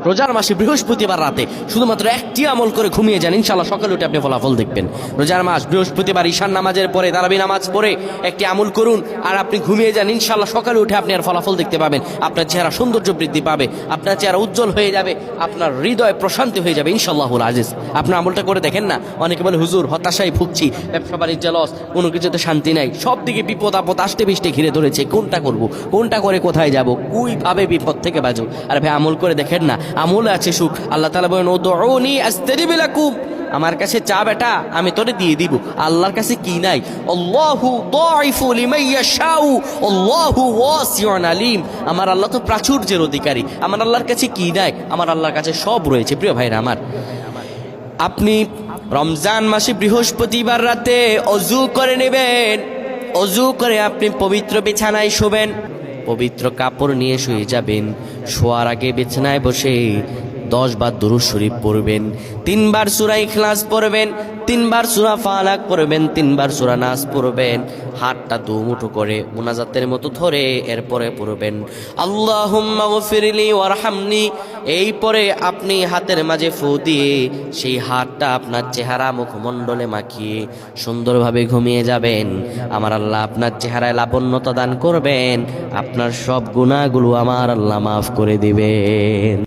রোজার মাসে বৃহস্পতিবার রাতে শুধুমাত্র একটি আমল করে ঘুমিয়ে যান, ইনশাআল্লাহ সকালে উঠে আপনি ফলাফল দেখবেন। রোজার মাস বৃহস্পতিবার ঈশান নামাজের পরে তারাবি নামাজ পড়ে একটি আমল করুন আর আপনি ঘুমিয়ে যান, ইনশাআল্লাহ সকালে উঠে আপনি আর ফলাফল দেখতে পাবেন। আপনার চেহারা সৌন্দর্য বৃদ্ধি পাবে, আপনার চেহারা উজ্জ্বল হয়ে যাবে, আপনার হৃদয় প্রশান্তি হয়ে যাবে ইনশাআল্লাহুল আজিজ। আপনার আমলটা করে দেখেন না। অনেকে বলে হুজুর হতাশায় ভুগছি, ব্যবসা বাণিজ্য লস, কোনো কিছুতে শান্তি নাই, সব দিকে বিপদ আপদ আষ্টে বৃষ্টে ঘিরে ধরেছে, কোনটা করব, কোনটা করে কোথায় যাব, কুইভাবে বিপদ থেকে বাঁচো। আর ভাই আমল করে দেখেন না, আমল আছে সুখ। আল্লাহ তাআলা বলেন উদউনি আস্তাজিব লাকুম, আমার কাছে চা বেটা আমি তোরে দিয়ে দিব। আল্লাহর কাছে কি নাই? আল্লাহু দাইফু লিমান ইয়াশাউ আল্লাহু ওয়াসিউন আলিম। আমার আল্লাহ তো প্রাচুর্যের অধিকারী, আমার আল্লাহর কাছে কি নাই? আমার আল্লাহর কাছে সব রয়েছে। প্রিয় ভাইরা আমার, আপনি রমজান মাসে বৃহস্পতিবার রাতে অজু করে নেবেন। অজু করে আপনি পবিত্র বিছানায় শোবেন, পবিত্র কাপড় নিয়ে শুয়ে যাবেন। শোয়ার আগে বিছানায় বসে 10 বার দুরূদ শরীফ পড়বেন, 3 বার সূরা ইখলাস পড়বেন, 3 বার সূরা ফালাক পড়বেন, 3 বার সূরা নাস পড়বেন। হাতটা দুমুঠো করে মুনাজাতের মতো ধরে এরপরে পড়বেন আল্লাহুম্মা গফিরলি ওয়ারহামনি। এই পরে আপনি হাতের মাঝে ফু দিয়ে সেই হাতটা আপনার চেহারা মুখমণ্ডলে মাখিয়ে সুন্দরভাবে ঘুমিয়ে যাবেন। আমার আল্লাহ আপনার চেহারায় লাবণ্যতা দান করবেন, আপনার সব গুনাহগুলো আমার আল্লাহ মাফ করে দিবেন।